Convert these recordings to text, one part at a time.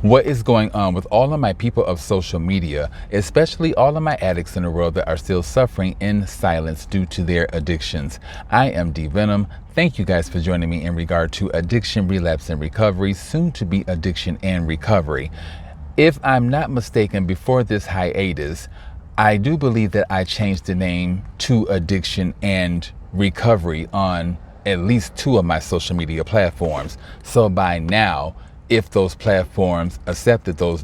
What is going on with all of my people of social media, especially all of my addicts in the world that are still suffering in silence due to their addictions? I am D Venom. Thank you guys for joining me in regard to addiction, relapse, and recovery, soon to be addiction and recovery. If I'm not mistaken, before this hiatus, I do believe that I changed the name to Addiction and Recovery on at least two of my social media platforms. So by now, if those platforms accepted those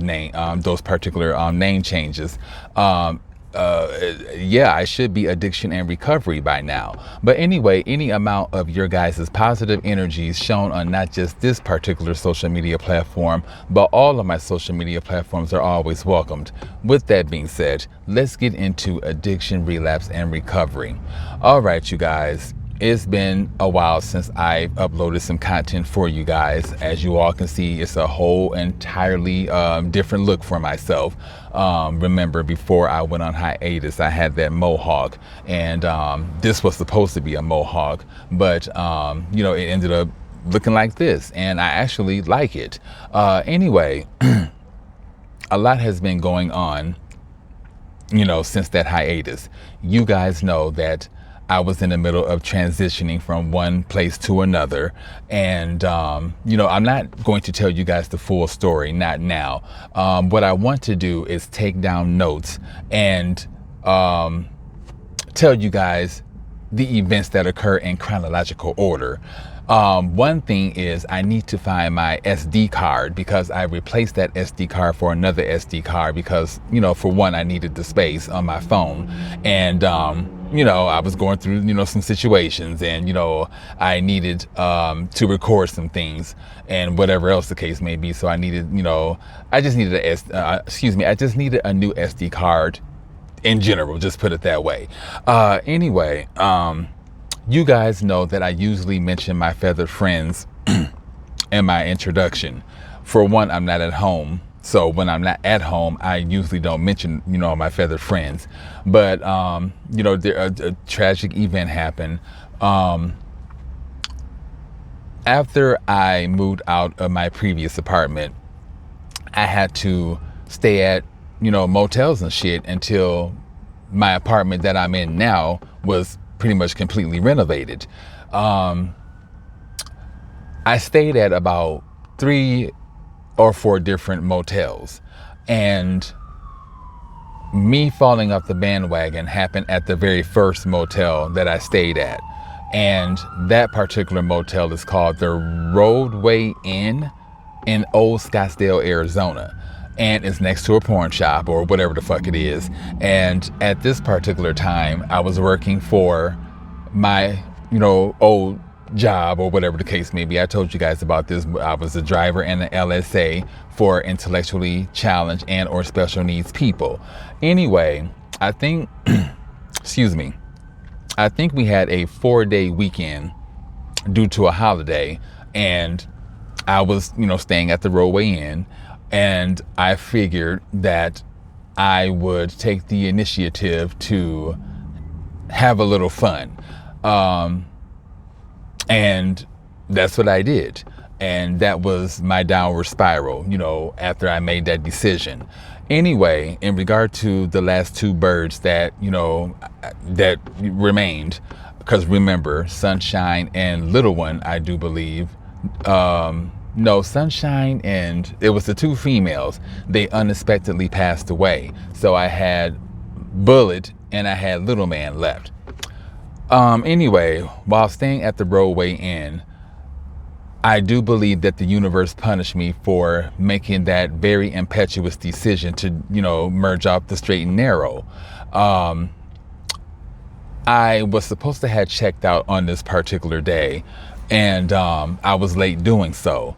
particular name changes, yeah, I should be Addiction and Recovery by now. But anyway, any amount of your guys' positive energies shown on not just this particular social media platform, but all of my social media platforms are always welcomed. With that being said, let's get into addiction, relapse, and recovery. All right, you guys. It's been a while since I've uploaded some content for you guys. As you all can see, it's a whole entirely different look for myself. Remember, before I went on hiatus, I had that mohawk, and this was supposed to be a mohawk, but you know, it ended up looking like this, and I actually like it. Anyway, a lot has been going on, you know, since that hiatus. You guys know that I was in the middle of transitioning from one place to another. And, you know, I'm not going to tell you guys the full story, not now. What I want to do is take down notes and tell you guys the events that occur in chronological order. One thing is I need to find my SD card, because I replaced that SD card for another SD card because, you know, for one, I needed the space on my phone. And, you know, I was going through, you know, some situations, and, you know, I needed to record some things and whatever else the case may be. So I needed, you know, I just needed I just needed a new SD card in general, just put it that way. Anyway, you guys know that I usually mention my feathered friends in my introduction. For one, I'm not at home. So when I'm not at home, I usually don't mention, you know, my feathered friends. But, you know, a tragic event happened. After I moved out of my previous apartment, I had to stay at, you know, motels and shit until my apartment that I'm in now was pretty much completely renovated. I stayed at about 3 or 4 different motels, and me falling off the bandwagon happened at the very first motel that I stayed at. And that particular motel is called the Roadway Inn in Old Scottsdale, Arizona. And it's next to a porn shop or whatever the fuck it is. And at this particular time, I was working for my, you know, old job or whatever the case may be. I told you guys about this. I was a driver and an LSA for intellectually challenged and or special needs people. Anyway, I think, excuse me, I think we had a 4-day weekend due to a holiday, and I was, you know, staying at the Roadway Inn. And I figured that I would take the initiative to have a little fun. And that's what I did. And that was my downward spiral, you know, after I made that decision. Anyway, in regard to the last 2 birds that, you know, that remained, because remember, Sunshine and Little One, I do believe, no, Sunshine and it was the 2 females. They unexpectedly passed away. So I had Bullet and I had Little Man left. Anyway, while staying at the Roadway Inn, I do believe that the universe punished me for making that very impetuous decision to, you know, merge off the straight and narrow. I was supposed to have checked out on this particular day, and I was late doing so.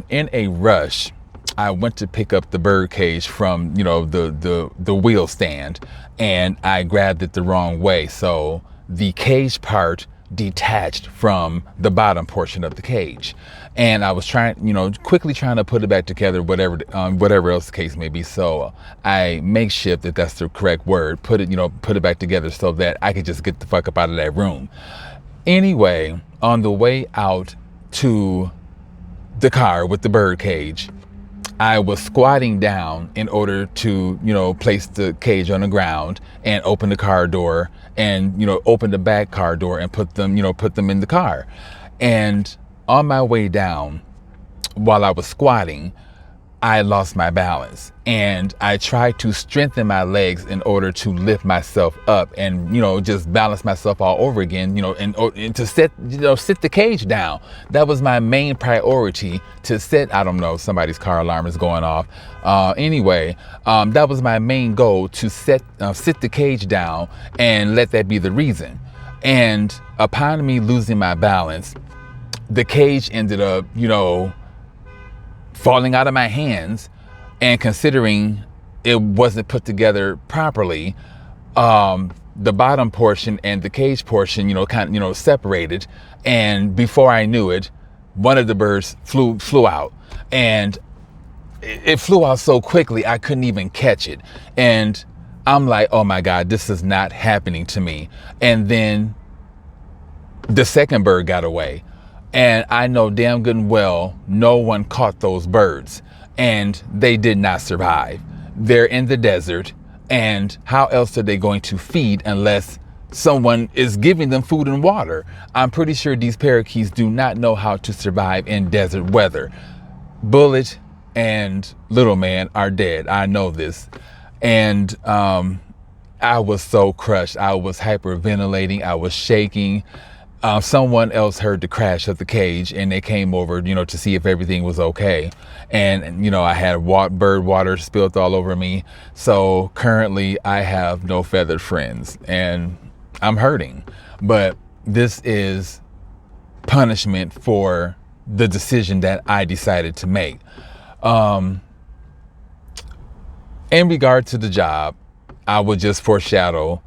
In a rush, I went to pick up the bird cage from, you know, the wheel stand, and I grabbed it the wrong way. So the cage part detached from the bottom portion of the cage, and I was trying, you know, quickly trying to put it back together, whatever else the case may be. So I makeshift, if that's the correct word, put it back together so that I could just get the fuck up out of that room. Anyway, on the way out to the car with the bird cage, I was squatting down in order to, place the cage on the ground and open the car door and, open the back car door and put them in the car. And on my way down, while I was squatting, I lost my balance and I tried to strengthen my legs in order to lift myself up and, just balance myself all over again, and to sit the cage down. That was my main priority, to sit. I don't know, somebody's car alarm is going off. Anyway, that was my main goal, to sit the cage down and let that be the reason. And upon me losing my balance, the cage ended up, falling out of my hands, and considering it wasn't put together properly, the bottom portion and the cage portion, separated. And before I knew it, one of the birds flew out, and it flew out so quickly I couldn't even catch it. And I'm like, oh my God, this is not happening to me. And then the second bird got away. And I know damn good and well no one caught those birds, and they did not survive. They're in the desert, and how else are they going to feed unless someone is giving them food and water? I'm pretty sure these parakeets do not know how to survive in desert weather. Bullet and Little Man are dead. I know this. And I was so crushed. I was hyperventilating. I was shaking. Someone else heard the crash of the cage, and they came over, to see if everything was okay. And, I had bird water spilled all over me. So currently I have no feathered friends, and I'm hurting. But this is punishment for the decision that I decided to make. In regard to the job, I would just foreshadow.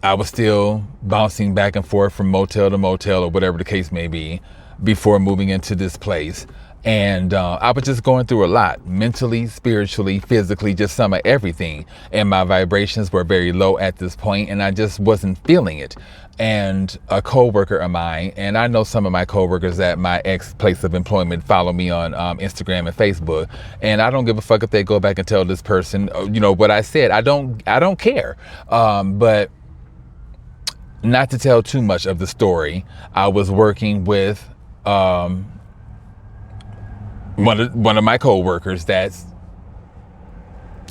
I was still bouncing back and forth from motel to motel, or whatever the case may be, before moving into this place. And I was just going through a lot, mentally, spiritually, physically, just some of everything. And my vibrations were very low at this point, and I just wasn't feeling it. And a coworker of mine, and I know some of my coworkers at my ex place of employment follow me on Instagram and Facebook, and I don't give a fuck if they go back and tell this person, what I said. I don't care. But not to tell too much of the story, I was working with one of my coworkers that's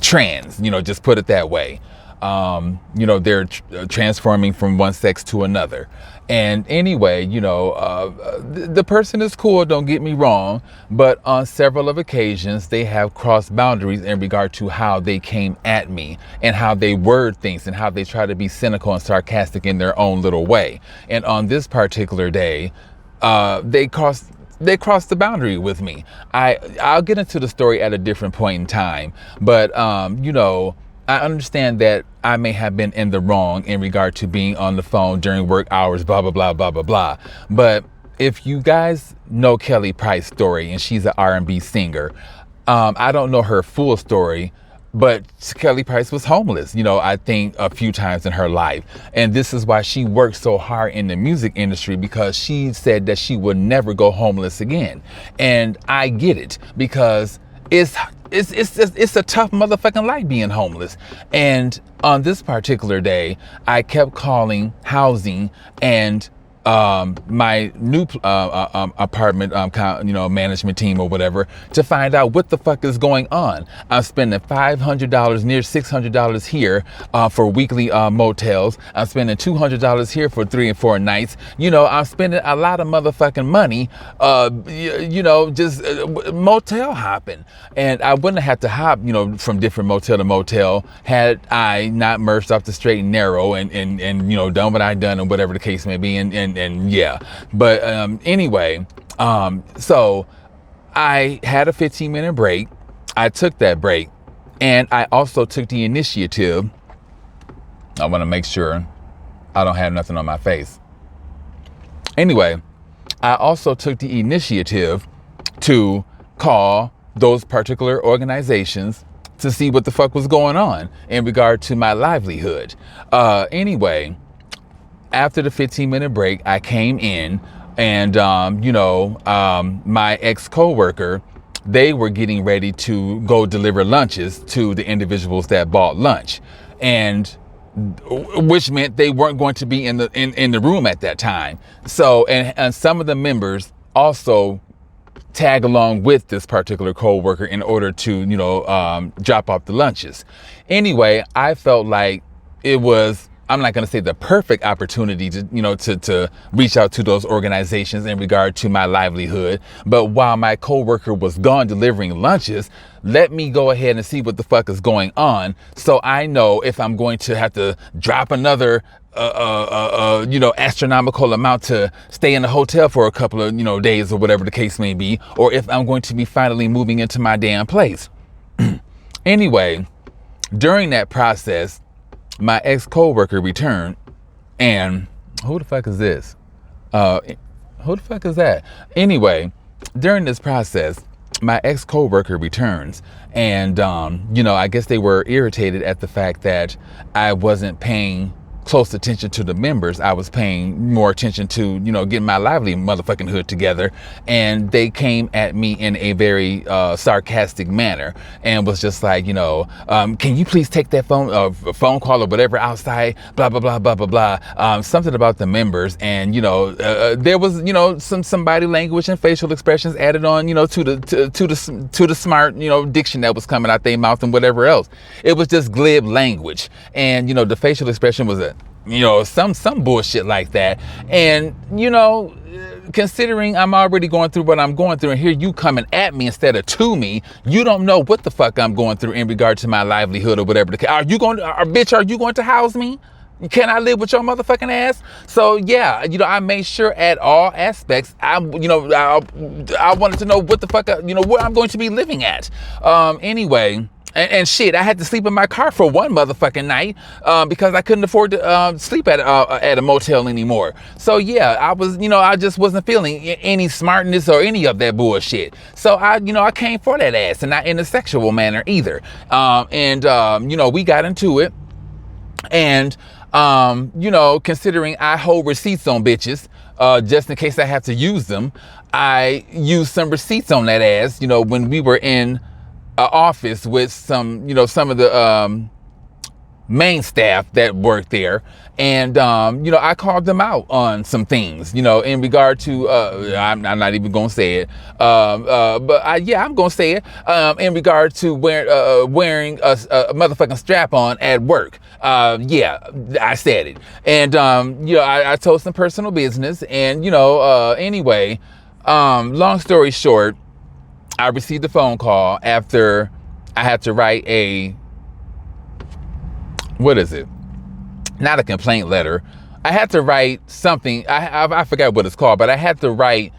trans, just put it that way. They're transforming from one sex to another. And anyway, the person is cool, don't get me wrong, but on several of occasions, they have crossed boundaries in regard to how they came at me and how they word things and how they try to be cynical and sarcastic in their own little way. And on this particular day, they crossed the boundary with me. I'll get into the story at a different point in time, but I understand that I may have been in the wrong in regard to being on the phone during work hours, blah, blah, blah, blah, blah, blah. But if you guys know Kelly Price's story, and she's an R&B singer, I don't know her full story, but Kelly Price was homeless, I think a few times in her life. And this is why she worked so hard in the music industry, because she said that she would never go homeless again. And I get it, because it's a tough motherfucking life being homeless. And on this particular day, I kept calling housing and my new apartment management team or whatever, to find out what the fuck is going on. I'm spending $500, near $600 here for weekly motels. I'm spending $200 here for 3 and 4 nights. I'm spending a lot of motherfucking money just motel hopping. And I wouldn't have to hop from different motel to motel had I not merged off the straight and narrow and done what I done, and whatever the case may be. And yeah, but anyway, so I had a 15-minute break. I took that break, and I also took the initiative. I want to make sure I don't have nothing on my face. Anyway, I also took the initiative to call those particular organizations to see what the fuck was going on in regard to my livelihood. Anyway, after the 15-minute break, I came in, and my ex-coworker they were getting ready to go deliver lunches to the individuals that bought lunch, and which meant they weren't going to be in the room at that time. So, and some of the members also tag along with this particular co-worker in order to, drop off the lunches. Anyway, I felt like it was, I'm not going to say the perfect opportunity to reach out to those organizations in regard to my livelihood. But while my coworker was gone delivering lunches, let me go ahead and see what the fuck is going on, so I know if I'm going to have to drop another astronomical amount to stay in the hotel for a couple of days or whatever the case may be, or if I'm going to be finally moving into my damn place. Anyway, during that process, my ex-coworker returned, and who the fuck is this? Who the fuck is that? Anyway, during this process, my ex-coworker returns, and I guess they were irritated at the fact that I wasn't paying close attention to the members. I was paying more attention to, getting my lively motherfucking hood together. And they came at me in a very sarcastic manner and was just like, can you please take that phone call or whatever outside, blah, blah, blah, blah, blah, blah. Something about the members. And, there was, some body language and facial expressions added on, to the smart, diction that was coming out their mouth and whatever else. It was just glib language. And, the facial expression was some bullshit like that. And, considering I'm already going through what I'm going through, and here you coming at me instead of to me, you don't know what the fuck I'm going through in regard to my livelihood or whatever. Are you going to house me? Can I live with your motherfucking ass? So yeah, I made sure at all aspects, I wanted to know what the fuck, where I'm going to be living at. Anyway. And shit, I had to sleep in my car for one motherfucking night because I couldn't afford to sleep at a motel anymore. So yeah, I just wasn't feeling any smartness or any of that bullshit. So I came for that ass, and not in a sexual manner either. We got into it, and considering I hold receipts on bitches, just in case I have to use them, I used some receipts on that ass. When we were in office with some of the main staff that worked there, and I called them out on some things, in regard to I'm not even gonna say it, but I'm gonna say it, in regard to wearing a motherfucking strap on at work. I said it, and I told some personal business, and anyway, long story short, I received a phone call after I had to write not a complaint letter. I had to write something. I forgot what it's called, but I had to write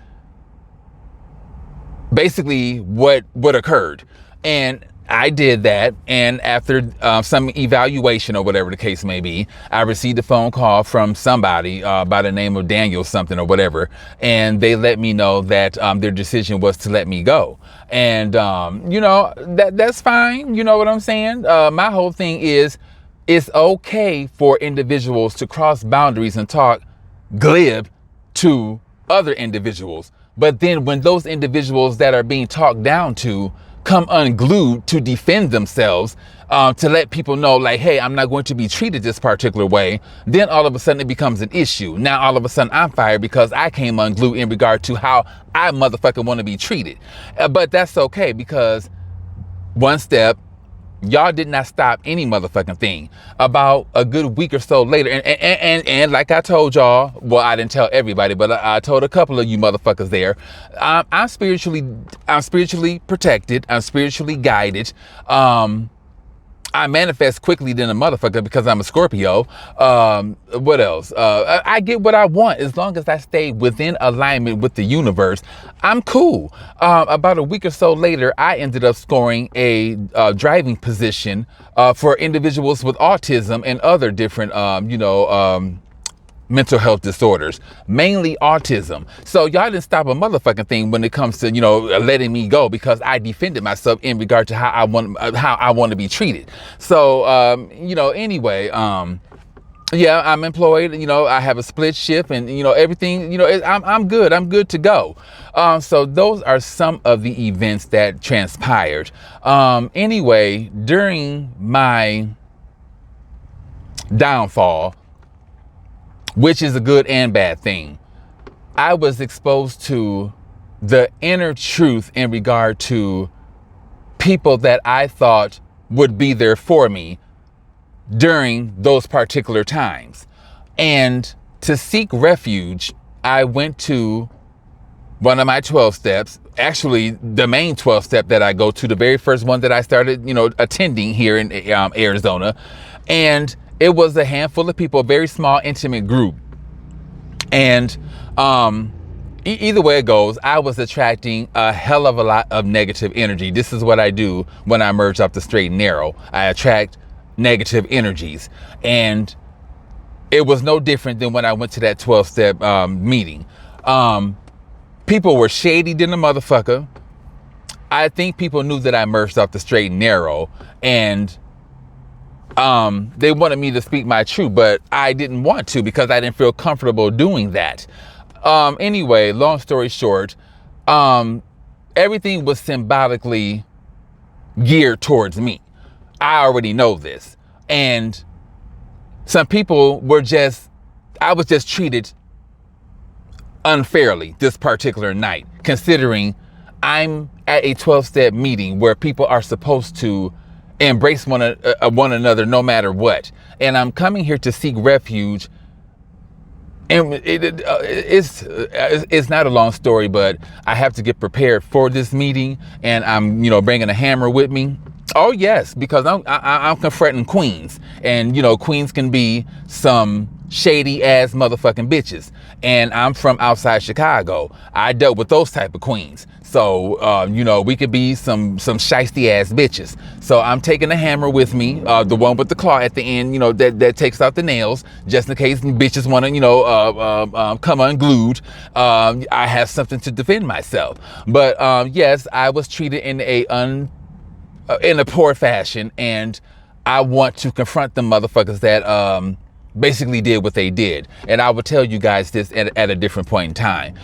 basically what occurred. And I did that, and after some evaluation or whatever the case may be, I received a phone call from somebody by the name of Daniel something or whatever, and they let me know that their decision was to let me go. And that's fine. You know what I'm saying? My whole thing is, it's okay for individuals to cross boundaries and talk glib to other individuals, but then when those individuals that are being talked down to come unglued to defend themselves, to let people know, like, hey, I'm not going to be treated this particular way, then all of a sudden it becomes an issue. Now all of a sudden I'm fired because I came unglued in regard to how I motherfucking want to be treated. But that's okay, because one step, y'all did not stop any motherfucking thing. About a good week or so later, and like I told y'all, well, I didn't tell everybody, but I told a couple of you motherfuckers there, I'm spiritually protected. I'm spiritually guided. I manifest quickly than a motherfucker because I'm a Scorpio. What else? I get what I want as long as I stay within alignment with the universe. I'm cool. About a week or so later, I ended up scoring a driving position for individuals with autism and other different, mental health disorders, mainly autism. So y'all didn't stop a motherfucking thing when it comes to, letting me go, because I defended myself in regard to how I want to be treated. So, anyway, Yeah, I'm employed. I have a split shift, and everything. I'm good. I'm good to go. So those are some of the events that transpired. Anyway, during my downfall, which is a good and bad thing, I was exposed to the inner truth in regard to people that I thought would be there for me during those particular times. And to seek refuge, I went to one of my 12 steps, actually the main 12 step that I go to, the very first one that I started, attending here in Arizona. And it was a handful of people, a very small, intimate group. And either way it goes, I was attracting a hell of a lot of negative energy. This is what I do when I merge up the straight and narrow. I attract negative energies. And it was no different than when I went to that 12-step meeting. People were shady than a motherfucker. I think people knew that I merged off the straight and narrow, and they wanted me to speak my truth, but I didn't want to because I didn't feel comfortable doing that. Anyway, long story short, everything was symbolically geared towards me. I already know this. And some people I was just treated unfairly this particular night, considering I'm at a 12-step meeting where people are supposed to embrace one another no matter what. And I'm coming here to seek refuge. And it's not a long story, but I have to get prepared for this meeting, and I'm bringing a hammer with me. Oh yes, because I'm confronting queens, and queens can be some shady ass motherfucking bitches, and I'm from outside Chicago. I dealt with those type of queens, so we could be some shiesty ass bitches. So I'm taking a hammer with me, the one with the claw at the end, that takes out the nails, just in case bitches want to come unglued. I have something to defend myself. But yes, I was treated in a poor fashion, and I want to confront the motherfuckers that basically did what they did. And I will tell you guys this at a different point in time.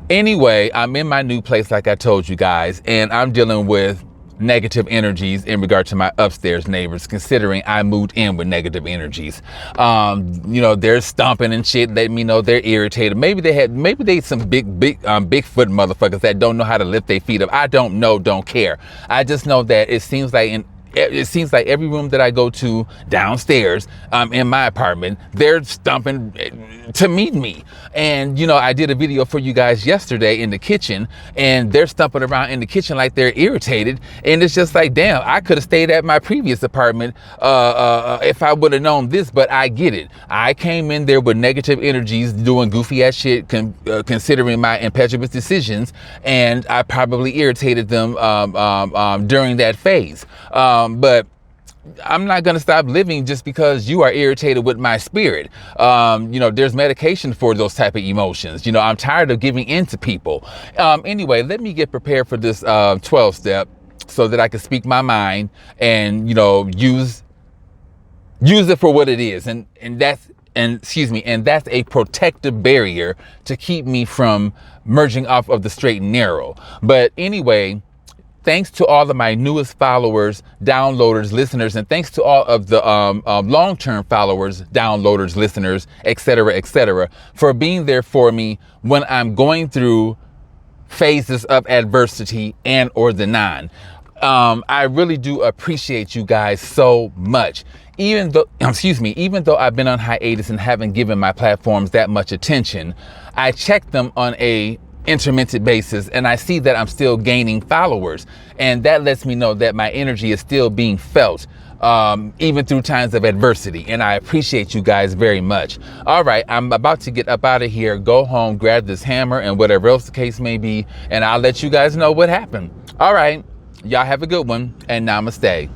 Anyway, I'm in my new place, like I told you guys, and I'm dealing with negative energies in regard to my upstairs neighbors, considering I moved in with negative energies. They're stomping and shit, letting me know they're irritated. Maybe they some Bigfoot motherfuckers that don't know how to lift their feet up. I don't know, don't care. I just know that it seems like every room that I go to downstairs in my apartment, they're stomping to meet me. And I did a video for you guys yesterday in the kitchen, and they're stomping around in the kitchen like they're irritated. And it's just like, damn, I could have stayed at my previous apartment if I would have known this, but I get it. I came in there with negative energies, doing goofy ass shit, considering my impetuous decisions, and I probably irritated them during that phase. But I'm not going to stop living just because you are irritated with my spirit. There's medication for those type of emotions. I'm tired of giving in to people. Anyway, let me get prepared for this 12 step so that I can speak my mind and, use it for what it is. And that's a protective barrier to keep me from merging off of the straight and narrow. But anyway, thanks to all of my newest followers, downloaders, listeners, and thanks to all of the long-term followers, downloaders, listeners, etc., for being there for me when I'm going through phases of adversity and or the non. I really do appreciate you guys so much. Even though I've been on hiatus and haven't given my platforms that much attention, I check them on a intermittent basis, and I see that I'm still gaining followers, and that lets me know that my energy is still being felt even through times of adversity, and I appreciate you guys very much. All right, I'm about to get up out of here, go home, grab this hammer and whatever else the case may be, and I'll let you guys know what happened. All right, y'all have a good one, and namaste.